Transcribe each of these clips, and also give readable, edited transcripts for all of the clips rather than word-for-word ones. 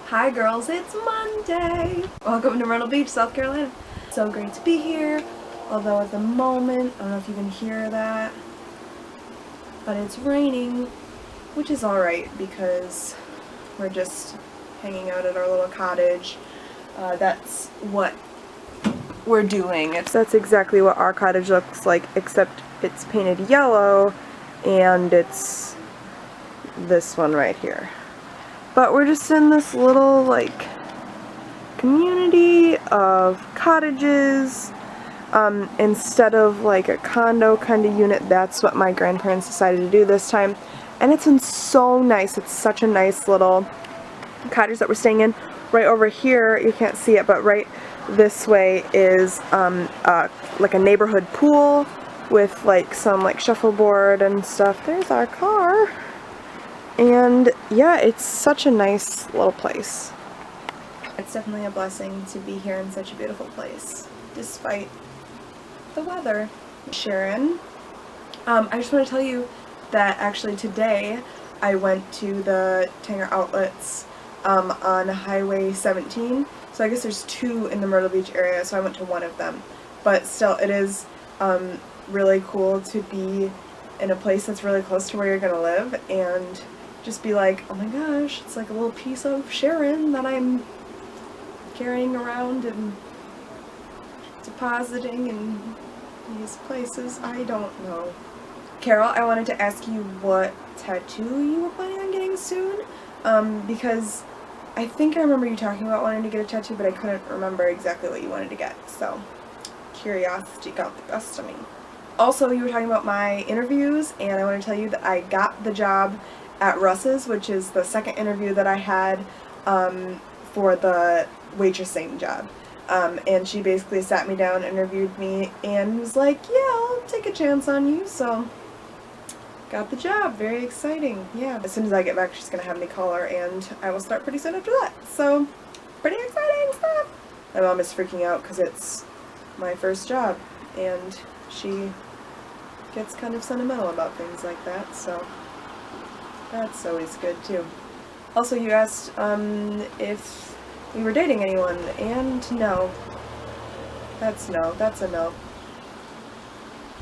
Hi girls, it's Monday! Welcome to Myrtle Beach, South Carolina. So great to be here, although at the moment, I don't know if you can hear that, but it's raining, which is alright because we're just hanging out at our little cottage. That's what we're doing. That's exactly what our cottage looks like, except it's painted yellow and it's this one right here. But we're just in this little, like, community of cottages, instead of, like, a condo kind of unit. That's what my grandparents decided to do this time. And it's been so nice. It's such a nice little cottage that we're staying in. Right over here, you can't see it, but right this way is, like a neighborhood pool with, like, some, like, shuffleboard and stuff. There's our car. And yeah, it's such a nice little place. It's definitely a blessing to be here in such a beautiful place, despite the weather. Sharon, I just want to tell you that actually today I went to the Tanger Outlets on Highway 17. So I guess there's two in the Myrtle Beach area, so I went to one of them. But still, it is really cool to be in a place that's really close to where you're gonna live and just be like, oh my gosh, it's like a little piece of Sharon that I'm carrying around and depositing in these places. I don't know. Carol, I wanted to ask you what tattoo you were planning on getting soon, because I think I remember you talking about wanting to get a tattoo, but I couldn't remember exactly what you wanted to get, so curiosity got the best of me. Also, you were talking about my interviews, and I want to tell you that I got the job at Russ's, which is the second interview that I had for the waitressing job. And she basically sat me down, interviewed me, and was like, yeah, I'll take a chance on you, so got the job. Very exciting. Yeah. As soon as I get back, she's going to have me call her, and I will start pretty soon after that. So, pretty exciting stuff. My mom is freaking out because it's my first job, and she gets kind of sentimental about things like that, so that's always good too. Also, you asked if we were dating anyone, and no. That's no. That's a no.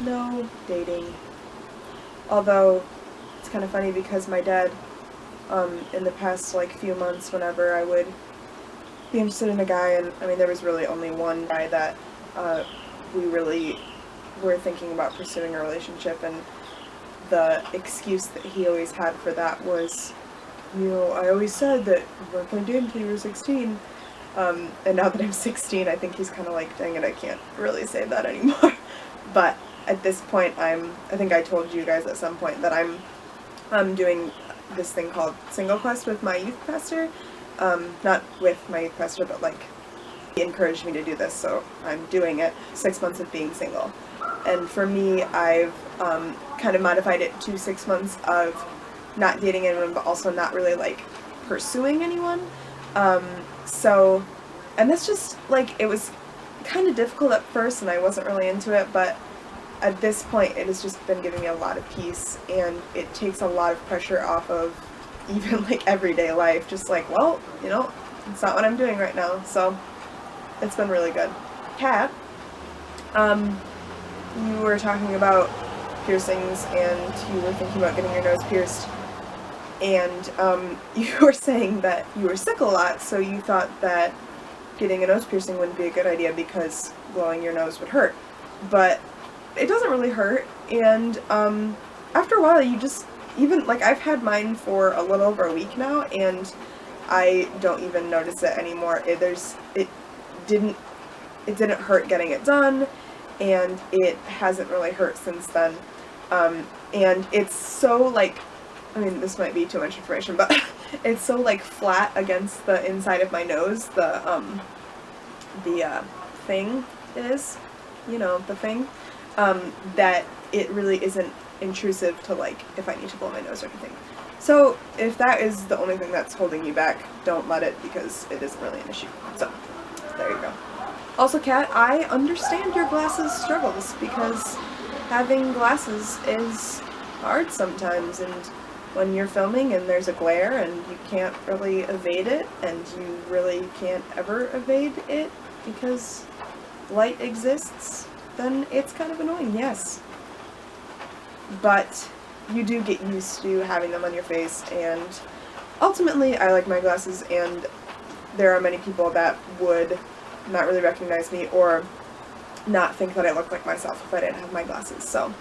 No dating. Although, it's kind of funny because my dad, in the past, like, few months, whenever I would be interested in a guy, and, I mean, there was really only one guy that, we really were thinking about pursuing a relationship, and the excuse that he always had for that was, you know, I always said that we weren't going to date until you were 16, and now that I'm 16, I think he's kind of like, dang it, I can't really say that anymore. But at this point, I think I told you guys at some point that I'm doing this thing called Single Quest with my youth pastor, not with my youth pastor, but like, he encouraged me to do this, so I'm doing it. 6 months of being single. And for me, I've kind of modified it to 6 months of not dating anyone, but also not really, like, pursuing anyone. So, and that's just, like, it was kind of difficult at first, and I wasn't really into it, but at this point, it has just been giving me a lot of peace, and it takes a lot of pressure off of even, like, everyday life. Just like, well, you know, it's not what I'm doing right now, so it's been really good. Kat, you were talking about piercings, and you were thinking about getting your nose pierced, and you were saying that you were sick a lot, so you thought that getting a nose piercing wouldn't be a good idea because blowing your nose would hurt. But it doesn't really hurt, and after a while you just, even, like, I've had mine for a little over a week now, and I don't even notice it anymore. It didn't hurt getting it done, and it hasn't really hurt since then. And it's so, like, I mean, this might be too much information, but it's so, like, flat against the inside of my nose, the thing is, you know, the thing, that it really isn't intrusive to, like, if I need to blow my nose or anything. So, if that is the only thing that's holding you back, don't let it, because it isn't really an issue. So, there you go. Also, Kat, I understand your glasses struggles, because having glasses is hard sometimes, and when you're filming and there's a glare and you can't really evade it, and you really can't ever evade it because light exists, then it's kind of annoying, yes. But you do get used to having them on your face, and ultimately I like my glasses, and there are many people that would not really recognize me or not think that I look like myself if I didn't have my glasses. So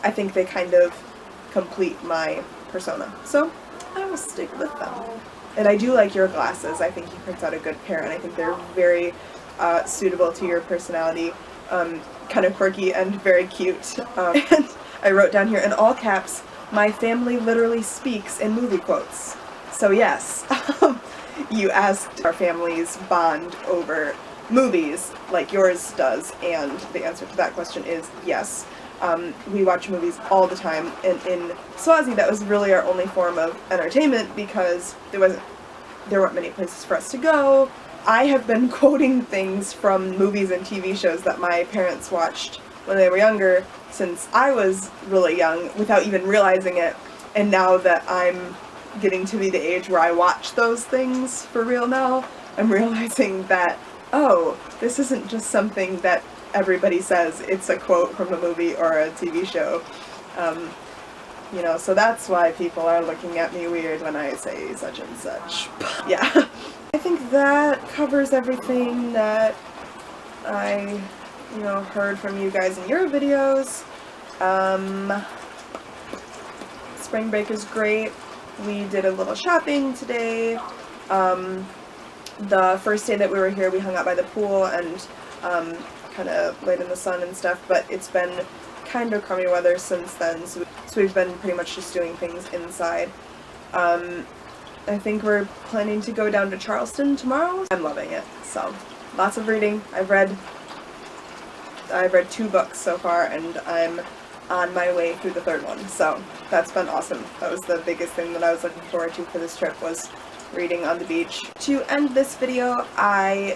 I think they kind of complete my persona. So I will stick with them. And I do like your glasses. I think you picked out a good pair, and I think they're very suitable to your personality. Kind of quirky and very cute. And I wrote down here in all caps, "My family literally speaks in movie quotes." So yes, you asked our families bond over movies like yours does, and the answer to that question is yes. We watch movies all the time, and in Swazi that was really our only form of entertainment because there weren't many places for us to go. I have been quoting things from movies and TV shows that my parents watched when they were younger since I was really young without even realizing it, and now that I'm getting to be the age where I watch those things for real now, I'm realizing that, oh, this isn't just something that everybody says, it's a quote from a movie or a TV show. You know, so that's why people are looking at me weird when I say such and such. Yeah. I think that covers everything that I, heard from you guys in your videos. Spring break is great. We did a little shopping today. The first day that we were here, we hung out by the pool and kind of laid in the sun and stuff, but it's been kind of crummy weather since then, so we've been pretty much just doing things inside. I think we're planning to go down to Charleston tomorrow. I'm loving it, so lots of reading. I've read 2 books so far, and I'm on my way through the 3rd one, so that's been awesome. That was the biggest thing that I was looking forward to for this trip, was reading on the beach. To end this video, I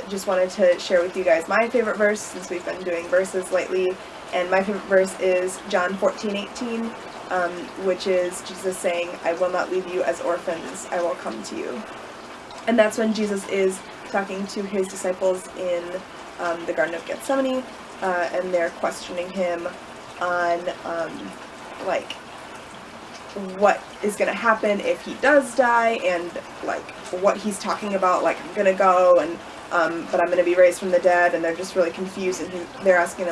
just wanted to share with you guys my favorite verse, since we've been doing verses lately, and my favorite verse is John 14:18, which is Jesus saying, "I will not leave you as orphans, I will come to you." And that's when Jesus is talking to his disciples in the Garden of Gethsemane, and they're questioning him on like what is going to happen if he does die, and like what he's talking about, like, I'm gonna go and but I'm gonna be raised from the dead, and they're just really confused, and they're asking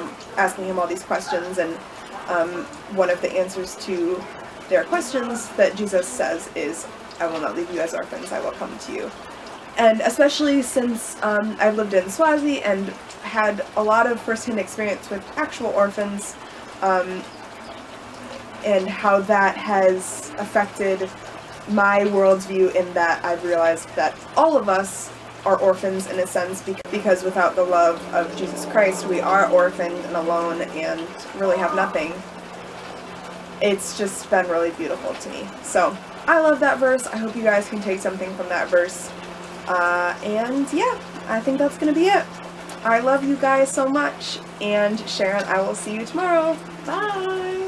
him all these questions, and one of the answers to their questions that Jesus says is, "I will not leave you as orphans, I will come to you." And especially since I've lived in Swazi and had a lot of first-hand experience with actual orphans, and how that has affected my worldview, in that I've realized that all of us are orphans in a sense, because without the love of Jesus Christ, we are orphaned and alone and really have nothing. It's just been really beautiful to me. So I love that verse. I hope you guys can take something from that verse. And yeah, I think that's gonna be it. I love you guys so much, and Sharon, I will see you tomorrow. Bye!